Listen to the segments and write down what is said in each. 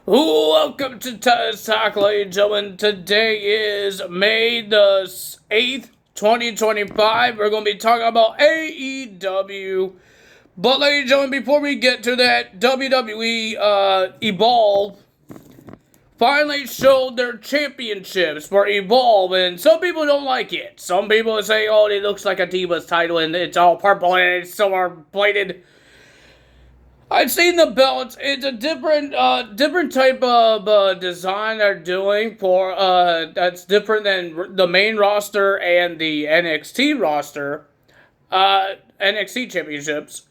Welcome to Taz Talk, ladies and gentlemen. Today is May the 8th, 2025. We're going to be talking about AEW. But, ladies and gentlemen, before we get to that, WWE Evolve finally showed their championships for Evolve, and some people don't like it. Some people say, oh, it looks like a Divas title, and it's all purple, and it's silver-plated. I've seen the belts. It's a different type of design they're doing for that's different than the main roster and the NXT roster, NXT championships.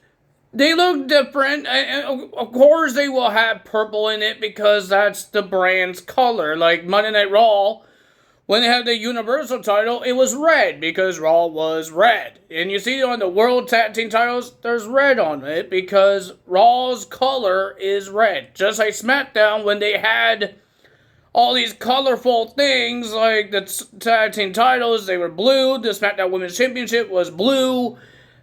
They look different, and of course they will have purple in it because that's the brand's color. Like Monday Night Raw, when they had the Universal title, it was red because Raw was red. And you see on the World Tag Team titles, there's red on it because Raw's color is red. Just like SmackDown, when they had all these colorful things, like the Tag Team titles, they were blue. The SmackDown Women's Championship was blue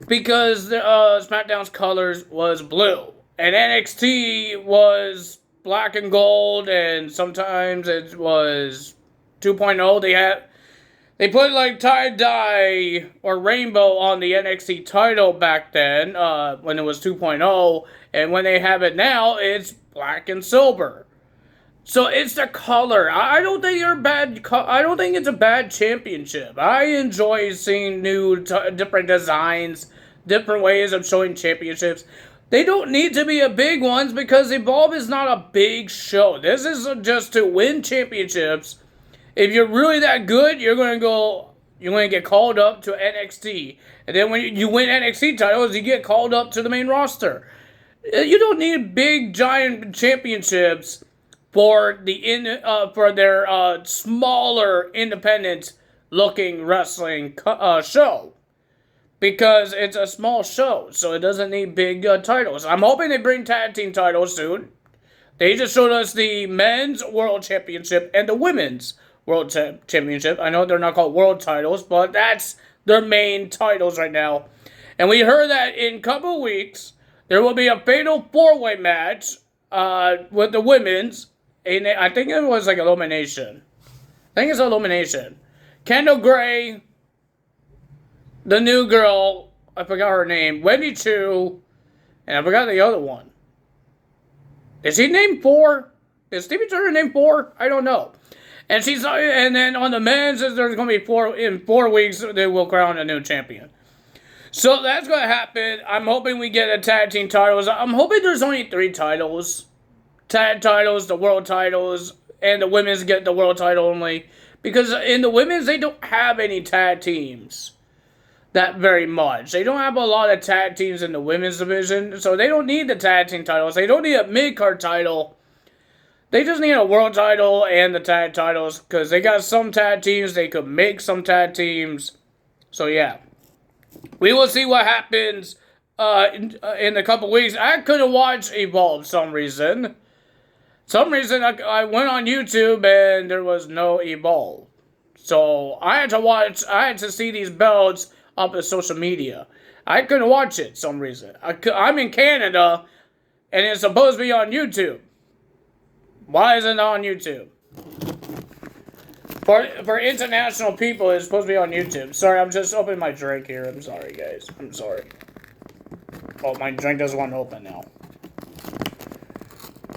because SmackDown's colors was blue. And NXT was black and gold, and sometimes it was 2.0. They put like tie-dye or rainbow on the NXT title back then when it was 2.0, and when they have it now, it's black and silver. So it's the color. I don't think they're bad. I don't think it's a bad championship. I enjoy seeing new, different designs, different ways of showing championships. They don't need to be a big ones because Evolve is not a big show. This is just to win championships. If you're really that good, you're going to get called up to NXT. And then when you win NXT titles, you get called up to the main roster. You don't need big, giant championships for their smaller, independent-looking wrestling show. Because it's a small show, so it doesn't need big titles. I'm hoping they bring tag team titles soon. They just showed us the men's world championship and the women's World Championship. I know they're not called world titles, but that's their main titles right now. And we heard that in a couple weeks, there will be a fatal four-way match with the women's. And I think it was like elimination. I think it's elimination. Kendall Gray, the new girl, I forgot her name, Wendy Chu, and I forgot the other one. Is he named 4? Is Stevie Turner named 4? I don't know. And then on the men's, there's going to be in 4 weeks, they will crown a new champion. So that's going to happen. I'm hoping we get a tag team titles. I'm hoping there's only 3 titles. Tag titles, the world titles, and the women's get the world title only. Because in the women's, they don't have any tag teams that very much. They don't have a lot of tag teams in the women's division, so they don't need the tag team titles. They don't need a mid-card title. They just need a world title and the tag titles, because they got some tag teams. They could make some tag teams. So, yeah. We will see what happens in a couple weeks. I couldn't watch Evolve for some reason. I went on YouTube and there was no Evolve. So, I had to see these belts up on social media. I couldn't watch it for some reason. I'm in Canada, and it's supposed to be on YouTube. Why is it not on YouTube? For international people, it's supposed to be on YouTube. Sorry, I'm just opening my drink here. I'm sorry, guys. I'm sorry. Oh, my drink doesn't want to open now.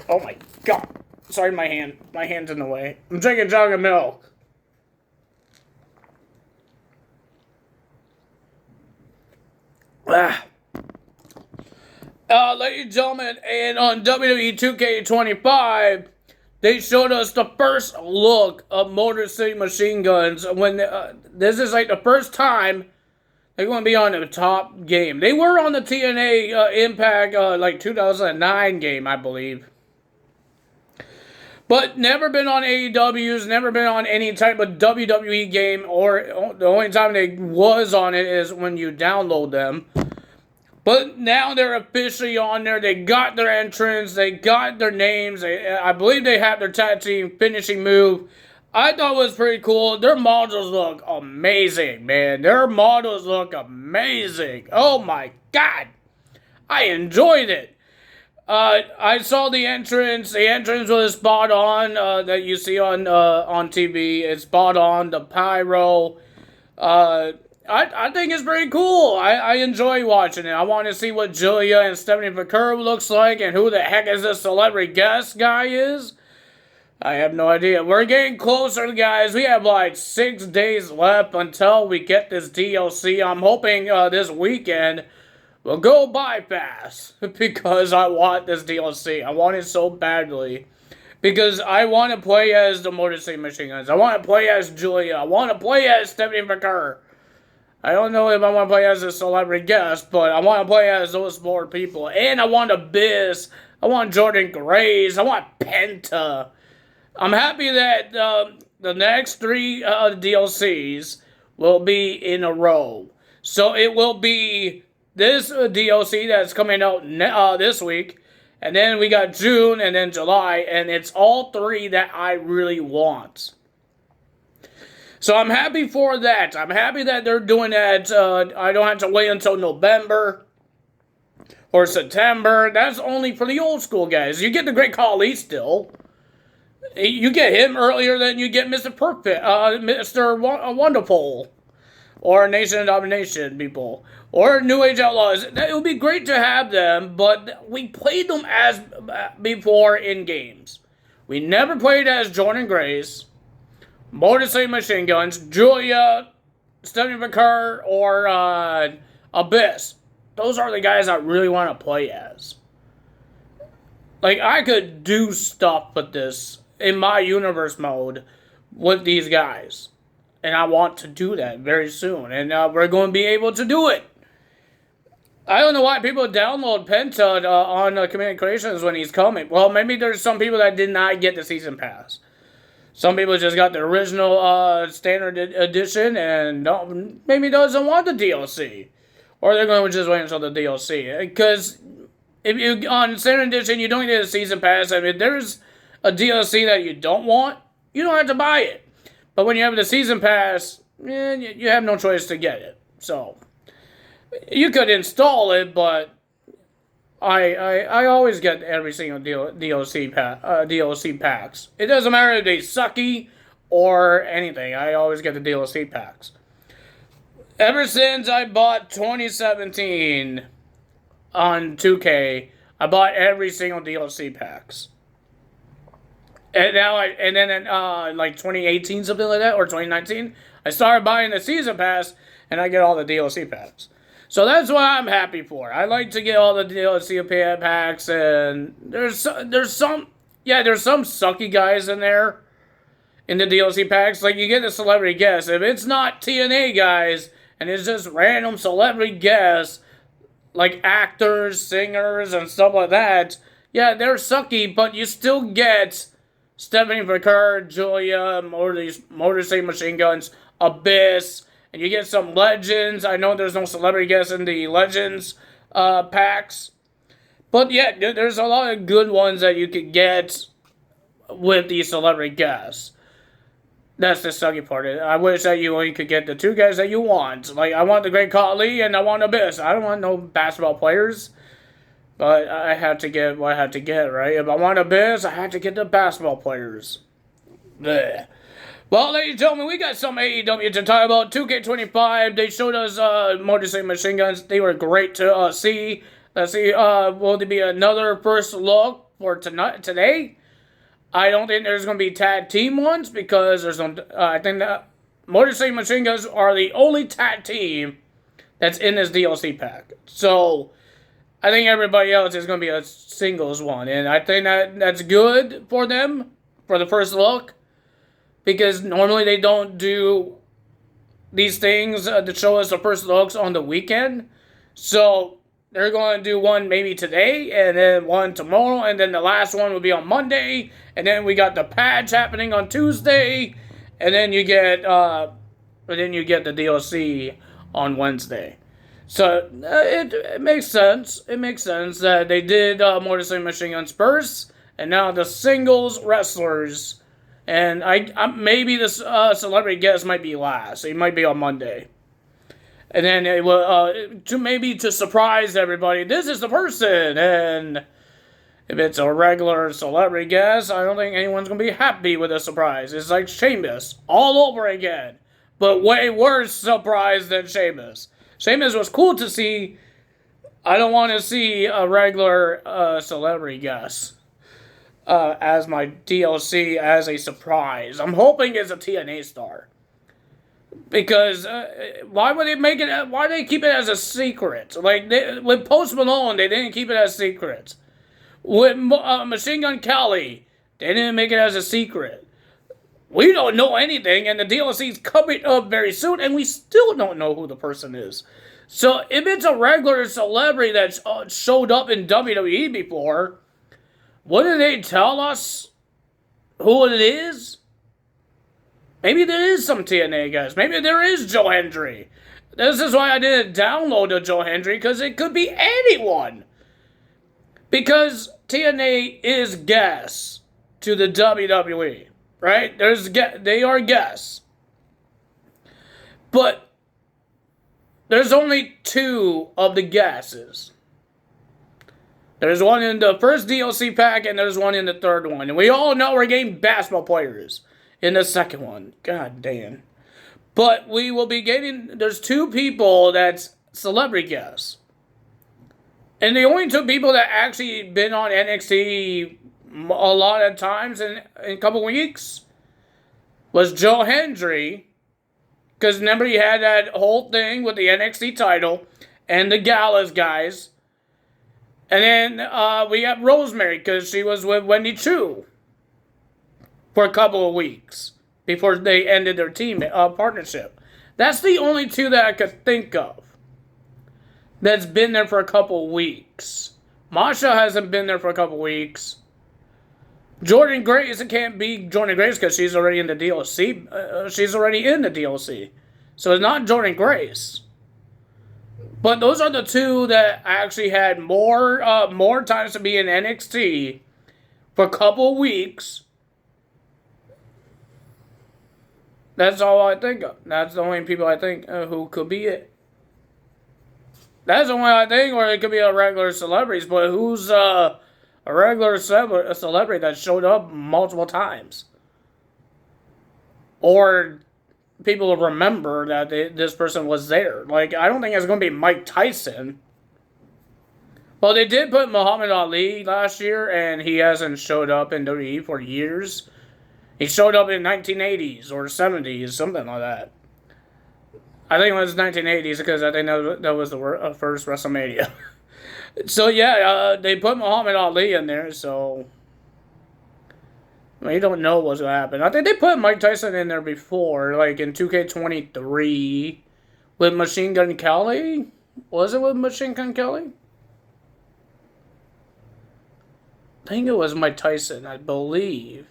Oh my god. Sorry, my hand. My hand's in the way. I'm drinking a jug of milk. Ladies and gentlemen, and on WWE 2K25, they showed us the first look of Motor City Machine Guns. When this is like the first time they're going to be on the top game. They were on the TNA Impact like 2009 game, I believe. But never been on AEW's, never been on any type of WWE game, or the only time they was on it is when you download them. But now they're officially on there. They got their entrance. They got their names. I believe they have their tag team finishing move. I thought it was pretty cool. Their models look amazing, man. Their models look amazing. Oh my god. I enjoyed it. I saw the entrance. The entrance was spot on. That you see on TV. It's spot on. The pyro. I think it's pretty cool. I enjoy watching it. I want to see what Julia and Stephanie McCurry looks like, and who the heck is this celebrity guest guy is. I have no idea. We're getting closer, guys. We have like 6 days left until we get this DLC. I'm hoping this weekend we'll go bypass because I want this DLC. I want it so badly. Because I want to play as the Motor City Machine Guns. I want to play as Julia. I want to play as Stephanie McCurry. I don't know if I want to play as a celebrity guest, but I want to play as those 4 people. And I want Abyss. I want Jordan Grace. I want Penta. I'm happy that the next 3 DLCs will be in a row. So it will be this DLC that's coming out this week. And then we got June and then July. And it's all 3 that I really want. So I'm happy for that. I'm happy that they're doing that. I don't have to wait until November or September. That's only for the old school guys. You get the Great Khali still. You get him earlier than you get Mr. Perfect, Mr. Wonderful, or Nation of Domination people, or New Age Outlaws. It would be great to have them, but we played them as before in games. We never played as Jordan Grace, Motor City Machine Guns, Julia, Stephanie McCurry, or Abyss. Those are the guys I really want to play as. Like, I could do stuff with this in my universe mode with these guys. And I want to do that very soon. And we're going to be able to do it. I don't know why people download Penta on Command Creations when he's coming. Well, maybe there's some people that did not get the Season Pass. Some people just got the original standard edition and maybe doesn't want the DLC. Or they're going to just wait until the DLC. Because if you on standard edition, you don't get a Season Pass. I mean, there's a DLC that you don't want, you don't have to buy it. But when you have the Season Pass, you have no choice to get it. So, you could install it, but I always get every single DLC packs. It doesn't matter if they sucky or anything. I always get the DLC packs. Ever since I bought 2017 on 2K, I bought every single DLC packs. And now then in like 2018, something like that, or 2019, I started buying the Season Pass, and I get all the DLC packs. So that's what I'm happy for. I like to get all the DLC packs, and there's some sucky guys in there in the DLC packs. Like, you get a celebrity guest. If it's not TNA guys, and it's just random celebrity guests, like actors, singers, and stuff like that, yeah, they're sucky, but you still get Stephanie McCurry, Julia, Motor City Machine Guns, Abyss, and you get some legends. I know there's no celebrity guests in the legends packs. But yeah, there's a lot of good ones that you could get with these celebrity guests. That's the sucky part. I wish that you only could get the 2 guys that you want. Like, I want the Great Khali and I want Abyss. I don't want no basketball players. But I have to get what I have to get, right? If I want Abyss, I have to get the basketball players. Blech. Well, ladies and gentlemen, we got some AEW to talk about. 2K25, they showed us Motor City Machine Guns. They were great to see. Let's see, will there be another first look for today? I don't think there's going to be tag team ones because there's no. I think that Motor City Machine Guns are the only tag team that's in this DLC pack. So I think everybody else is going to be a singles one, and I think that's good for them for the first look because normally they don't do these things to show us the first looks on the weekend. So they're going to do one maybe today, and then one tomorrow, and then the last one will be on Monday, and then we got the patch happening on Tuesday, and then you get the DLC on Wednesday. So it makes sense. It makes sense that they did Motor City Machine Guns first, and now the singles wrestlers, and I maybe this celebrity guest might be last. It might be on Monday. And then it will to surprise everybody. This is the person, and If it's a regular celebrity guest, I don't think anyone's going to be happy with a surprise. It's like Sheamus all over again, but way worse surprise than Sheamus. Sheamus was cool to see. I don't want to see a regular celebrity guest as my DLC as a surprise. I'm hoping it's a TNA star. Because why would they make it? Why do they keep it as a secret? Like with Post Malone, they didn't keep it as secret. With Machine Gun Kelly, they didn't make it as a secret. We don't know anything, and the DLC is coming up very soon, and we still don't know who the person is. So if it's a regular celebrity that's showed up in WWE before, wouldn't they tell us who it is? Maybe there is some TNA guys. Maybe there is Joe Hendry. This is why I didn't download the Joe Hendry, because it could be anyone. Because TNA is guests to the WWE, right? They are guests. But there's only two of the guesses. There's one in the first DLC pack, and there's one in the third one. And we all know we're getting basketball players in the second one. God damn. But we will be getting... There's two people that's celebrity guests. And the only two people that actually been on NXT a lot of times in a couple weeks was Joe Hendry. Because remember, he had that whole thing with the NXT title and the Gallows guys. And then we have Rosemary, because she was with Wendy Chu for a couple of weeks before they ended their team partnership. That's the only two that I could think of that's been there for a couple of weeks. Masha hasn't been there for a couple of weeks. Jordan Grace, it can't be Jordan Grace because she's already in the DLC. She's already in the DLC. So it's not Jordan Grace. But those are the two that actually had more times to be in NXT for a couple of weeks. That's all I think of. That's the only people I think who could be it. That's the one I think, or it could be a regular celebrities. But who's a regular celebrity that showed up multiple times? Or people remember that this person was there. Like, I don't think it's going to be Mike Tyson. Well, they did put Muhammad Ali last year, and he hasn't showed up in WWE for years. He showed up in 1980s or 70s, something like that. I think it was 1980s because I think that was the first WrestleMania. So, yeah, they put Muhammad Ali in there, so... you don't know what's going to happen. I think they put Mike Tyson in there before, like in 2K23 with Machine Gun Kelly. Was it with Machine Gun Kelly? I think it was Mike Tyson, I believe.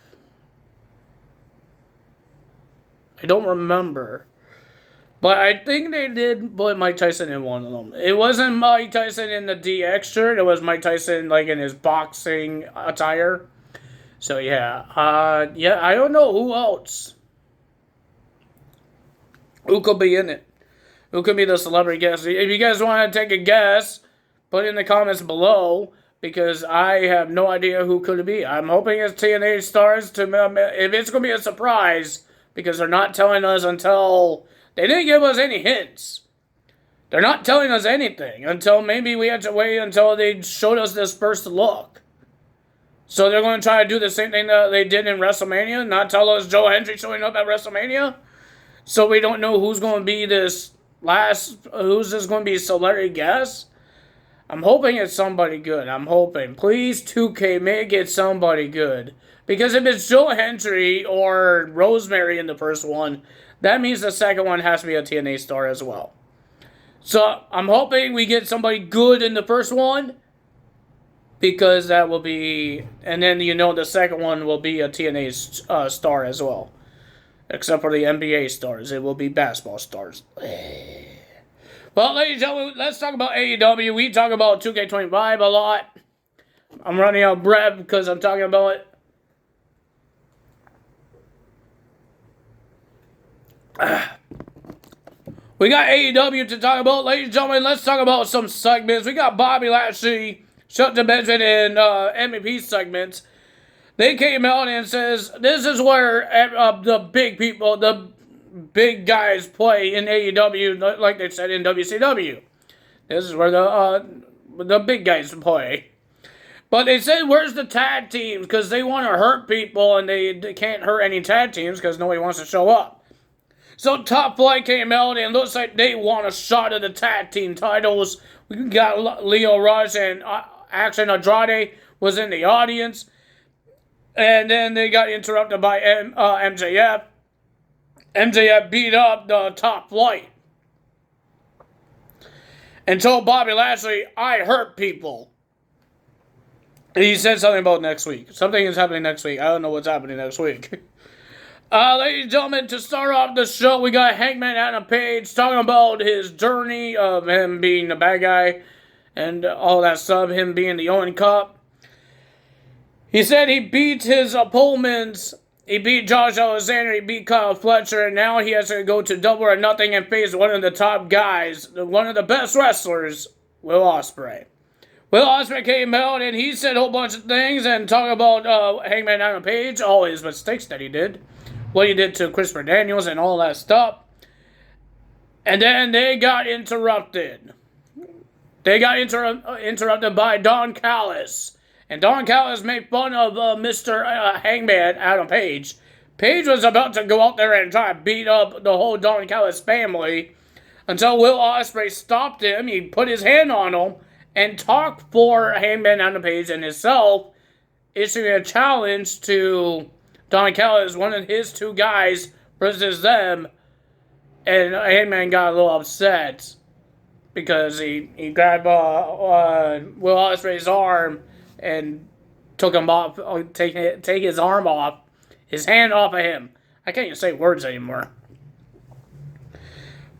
I don't remember. But I think they did put Mike Tyson in one of them. It wasn't Mike Tyson in the DX shirt. It was Mike Tyson like in his boxing attire. So, yeah. I don't know who else. Who could be in it? Who could be the celebrity guest? If you guys want to take a guess, put it in the comments below, because I have no idea who could it be. I'm hoping it's TNA stars. If it's going to be a surprise, because they're not telling us until... They didn't give us any hints. They're not telling us anything until maybe we had to wait until they showed us this first look. So they're going to try to do the same thing that they did in WrestleMania, not tell us Joe Hendry showing up at WrestleMania. So we don't know who's going to be who's this going to be a celebrity guest. I'm hoping it's somebody good. I'm hoping. Please, 2K, make it somebody good. Because if it's Joe Hendry or Rosemary in the first one, that means the second one has to be a TNA star as well. So I'm hoping we get somebody good in the first one. Because that will be... And then, the second one will be a TNA star as well. Except for the NBA stars. It will be basketball stars. Well, ladies and gentlemen, let's talk about AEW. We talk about 2K25 a lot. I'm running out of breath because I'm talking about it. We got AEW to talk about. Ladies and gentlemen, let's talk about some segments. We got Bobby Lashley Shelton Benjamin and MVP segments, they came out and says this is where the big people, the big guys play in AEW, like they said in WCW. This is where the big guys play. But they said, where's the tag teams? Because they want to hurt people, and they can't hurt any tag teams because nobody wants to show up. So Top Flight came out, and looks like they want a shot at the tag team titles. We got Leo Rush and Action Andrade was in the audience. And then they got interrupted by MJF. MJF beat up the Top Flight and told Bobby Lashley, I hurt people. He said something about next week. Something is happening next week. I don't know what's happening next week. Ladies and gentlemen, to start off the show, we got Hangman Adam Page talking about his journey of him being the bad guy and all that stuff, him being the Owen Cup. He said he beat his opponents. He beat Josh Alexander, he beat Kyle Fletcher, and now he has to go to Double or Nothing and face one of the top guys, one of the best wrestlers, Will Ospreay. Will Ospreay came out and he said a whole bunch of things and talked about Hangman Adam Page, all his mistakes that he did, what he did to Christopher Daniels and all that stuff. And then they got interrupted. They got interrupted by Don Callis. And Don Callis made fun of Mr. Hangman Adam Page. Page was about to go out there and try to beat up the whole Don Callis family until Will Ospreay stopped him. He put his hand on him and talked for Hangman Adam Page and himself, issuing a challenge to Don Callis, one of his two guys, versus them. And Hangman got a little upset because he grabbed Will Ospreay's arm and took him off, take his arm off, his hand off of him. I can't even say words anymore.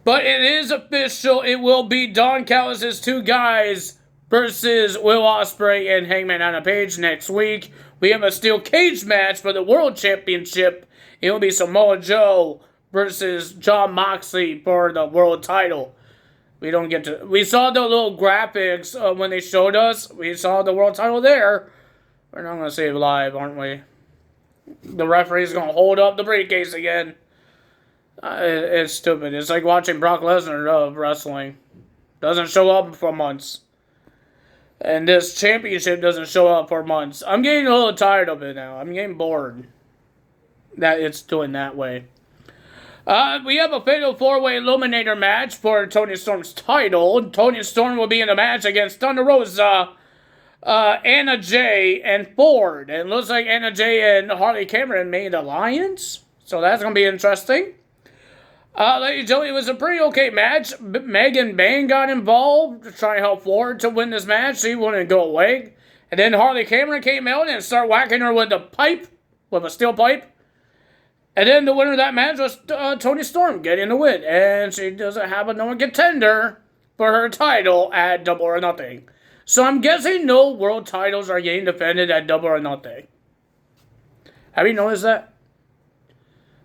But it is official. It will be Don Callis' two guys versus Will Ospreay and Hangman Adam Page next week. We have a steel cage match for the World Championship. It will be Samoa Joe versus Jon Moxley for the world title. We saw the little graphics when they showed us. We saw the world title there. We're not going to see it live, aren't we? The referee's going to hold up the briefcase again. It's stupid. It's like watching Brock Lesnar wrestling. Doesn't show up for months. And this championship doesn't show up for months. I'm getting a little tired of it now. I'm getting bored that it's doing that way. We have a fatal 4-way eliminator match for Toni Storm's title. Toni Storm will be in a match against Thunder Rosa, Anna Jay, and Ford. And it looks like Anna Jay and Harley Cameron made an alliance. So that's going to be interesting. Ladies and gentlemen, it was a pretty okay match. Megan Bain got involved to try to help Ford to win this match. She wouldn't go away. And then Harley Cameron came out and started whacking her with a steel pipe. And then the winner of that match was Toni Storm getting the win. And she doesn't have a known contender for her title at Double or Nothing. So I'm guessing no world titles are getting defended at Double or Nothing. Have you noticed that?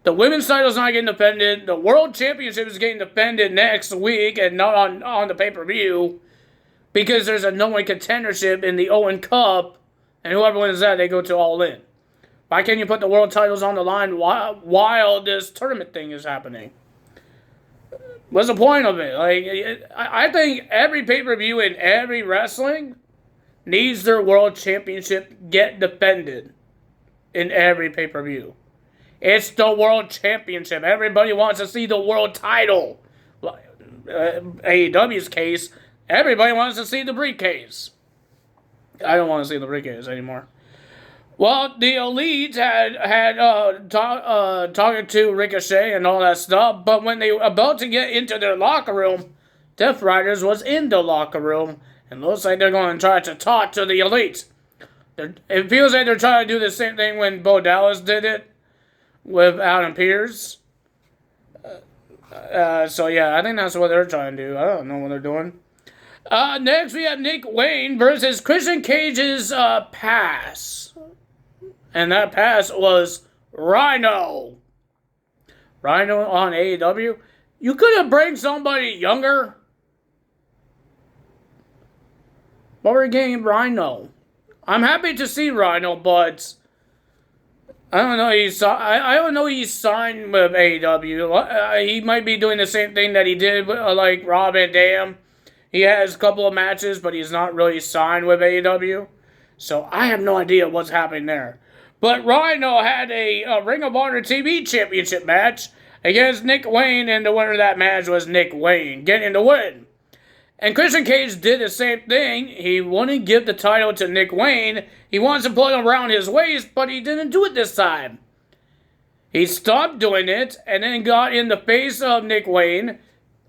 The women's title is not getting defended. The world championship is getting defended next week and not on the pay-per-view. Because there's a known contendership in the Owen Cup. And whoever wins that, they go to All In. Why can't you put the world titles on the line while this tournament thing is happening? What's the point of it? I think every pay-per-view in every wrestling needs their world championship get defended in every pay-per-view. It's the world championship. Everybody wants to see the world title. AEW's case, everybody wants to see the briefcase. I don't want to see the briefcase anymore. Well, the Elites had talking to Ricochet and all that stuff, but when they were about to get into their locker room, Death Riders was in the locker room, and looks like they're going to try to talk to the Elites. It feels like they're trying to do the same thing when Bo Dallas did it with Adam Pearce. So yeah, I think that's what they're trying to do. I don't know what they're doing. Next, we have Nick Wayne versus Christian Cage's pass. And that pass was Rhino. Rhino on AEW. You could have brought somebody younger. but we're getting Rhino. I'm happy to see Rhino, but I don't know. I don't know he's signed with AEW. He might be doing the same thing that he did with, like Rob Van Dam. He has a couple of matches, but he's not really signed with AEW. So I have no idea what's happening there. But Rhino had a Ring of Honor TV Championship match against Nick Wayne, and the winner of that match was Nick Wayne, getting the win. And Christian Cage did the same thing. He wouldn't give the title to Nick Wayne. He wants to put it around his waist, but he didn't do it this time. He stopped doing it, and then got in the face of Nick Wayne,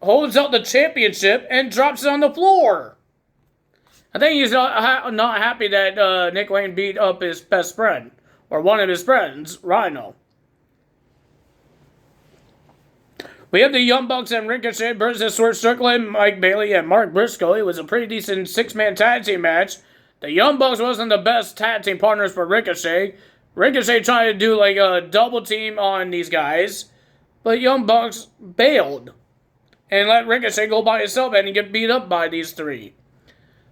holds out the championship, and drops it on the floor. I think he's not happy that Nick Wayne beat up his best friend, or one of his friends, Rhino. We have the Young Bucks and Ricochet versus Swerve Strickland, Mike Bailey, and Mark Briscoe. It was a pretty decent six-man tag team match. The Young Bucks wasn't the best tag team partners for Ricochet. Ricochet tried to do like a double team on these guys, but Young Bucks bailed and let Ricochet go by himself and get beat up by these three.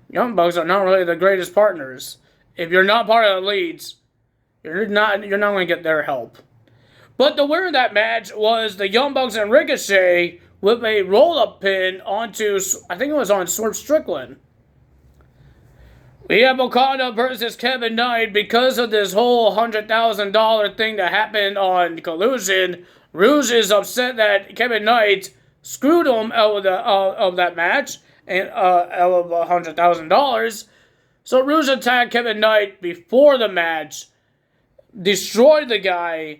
Young Bucks are not really the greatest partners. If you're not part of the leads, you're not going to get their help. But the winner of that match was the Young Bucks and Ricochet with a roll-up pin onto, I think it was on Swerve Strickland. We have Okada versus Kevin Knight. Because of this whole $100,000 thing that happened on Collusion, Rouge is upset that Kevin Knight screwed him out of that match and out of $100,000. So Rouge attacked Kevin Knight before the match, destroyed the guy,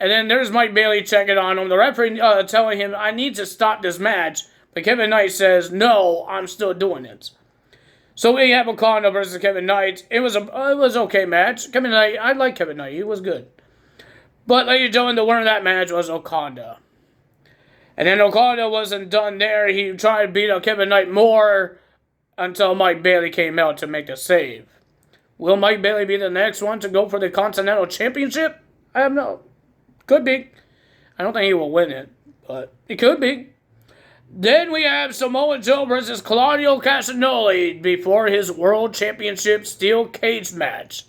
and then there's Mike Bailey checking on him. The referee telling him, I need to stop this match. But Kevin Knight says, no, I'm still doing it. So we have Okada versus Kevin Knight. It was okay match. Kevin Knight, I like Kevin Knight. He was good. But ladies and gentlemen, the winner of that match was Okada. And then Okada wasn't done there. He tried to beat up Kevin Knight more until Mike Bailey came out to make the save. Will Mike Bailey be the next one to go for the Continental Championship? I have no... Could be. I don't think he will win it, but it could be. Then we have Samoa Joe versus Claudio Castagnoli before his World Championship Steel Cage match.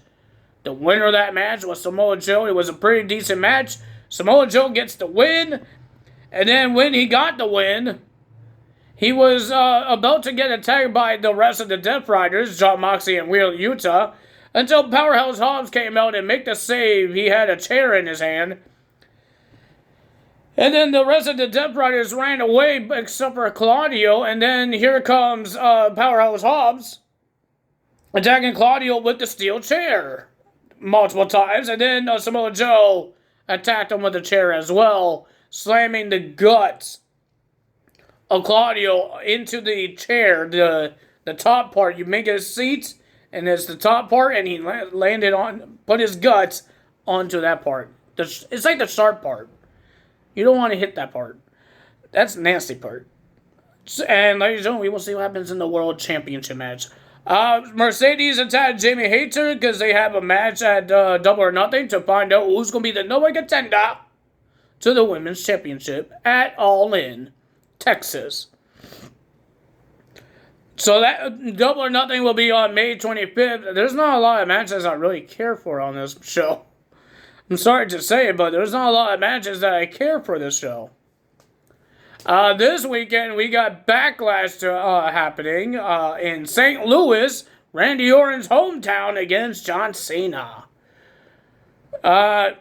The winner of that match was Samoa Joe. It was a pretty decent match. Samoa Joe gets the win, and then when he got the win, he was about to get attacked by the rest of the Death Riders, Jon Moxley and Wheeler Yuta, until Powerhouse Hobbs came out and made the save. He had a chair in his hand. And then the rest of the Death Riders ran away except for Claudio. And then here comes Powerhouse Hobbs attacking Claudio with the steel chair multiple times. And then Samoa Joe attacked him with the chair as well, slamming the guts of Claudio into the chair, the top part. You make it a seat, and it's the top part, and he put his guts onto that part. It's like the sharp part. You don't want to hit that part. That's the nasty part. And ladies and gentlemen, we will see what happens in the World Championship match. Mercedes attacked Jamie Hayter because they have a match at Double or Nothing to find out who's going to be the number one contender to the Women's Championship at All In, Texas. So that Double or Nothing will be on May 25th. There's not a lot of matches I really care for on this show. I'm sorry to say it, but there's not a lot of matches that I care for this show. This weekend, we got Backlash happening in St. Louis, Randy Orton's hometown, against John Cena. I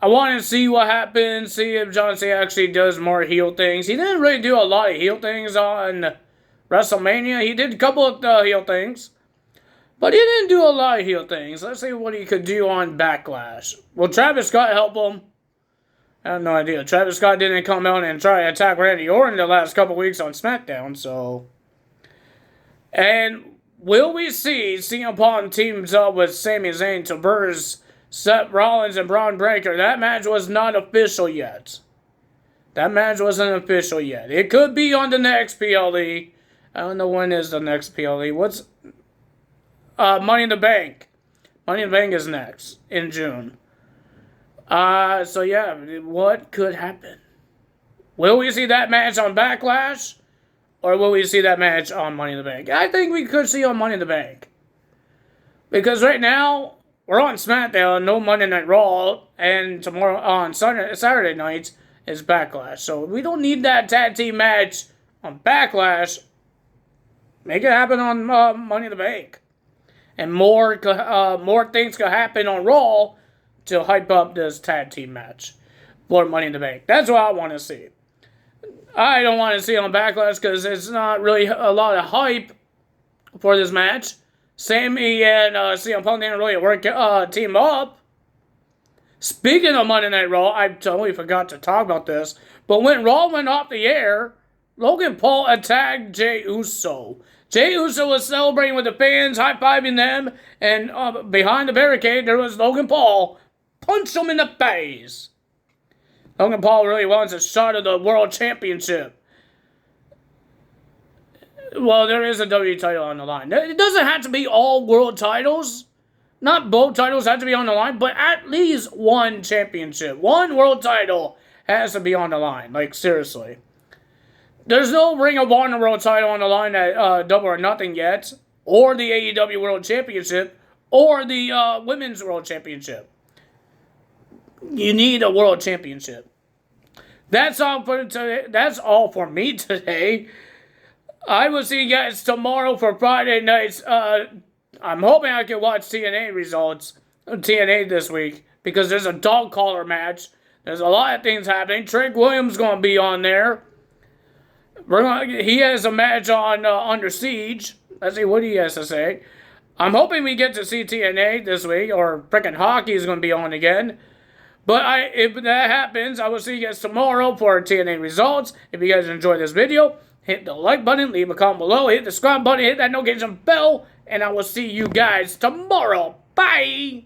want to see what happens, see if John Cena actually does more heel things. He didn't really do a lot of heel things on WrestleMania. He did a couple of heel things. But he didn't do a lot of heel things. Let's see what he could do on Backlash. Will Travis Scott help him? I have no idea. Travis Scott didn't come out and try to attack Randy Orton the last couple weeks on SmackDown, so... And will we see CM Punk teams up with Sami Zayn to verse Seth Rollins and Braun Breaker? That match was not official yet. That match wasn't official yet. It could be on the next PLE. I don't know when is the next PLE. What's... Money in the Bank. Money in the Bank is next in June. So yeah, what could happen? Will we see that match on Backlash? Or will we see that match on Money in the Bank? I think we could see on Money in the Bank. Because right now, we're on SmackDown, no Monday Night Raw, and tomorrow on Saturday nights is Backlash. So we don't need that tag team match on Backlash. Make it happen on Money in the Bank. And more things could happen on Raw to hype up this tag team match for Money in the Bank. That's what I want to see. I don't want to see it on Backlash because it's not really a lot of hype for this match. Sammy and CM Punk didn't really work team up. Speaking of Monday Night Raw, I totally forgot to talk about this, but when Raw went off the air, Logan Paul attacked Jey Uso. Jey Uso was celebrating with the fans, high-fiving them, and behind the barricade, there was Logan Paul. Punched him in the face. Logan Paul really wants a shot of the World Championship. Well, there is a WWE title on the line. It doesn't have to be all world titles. Not both titles have to be on the line, but at least one championship. One world title has to be on the line. Like, seriously. There's no Ring of Honor world title on the line at Double or Nothing yet. Or the AEW World Championship. Or the Women's World Championship. You need a World Championship. That's all for today. That's all for me today. I will see you guys tomorrow for Friday nights. I'm hoping I can watch TNA results. TNA this week. Because there's a dog collar match. There's a lot of things happening. Trick Williams going to be on there. He has a match on Under Siege. Let's see what he has to say. I'm hoping we get to see TNA this week. Or frickin' hockey is going to be on again. But if that happens, I will see you guys tomorrow for TNA results. If you guys enjoyed this video, hit the like button, leave a comment below, hit the subscribe button, hit that notification bell, and I will see you guys tomorrow. Bye!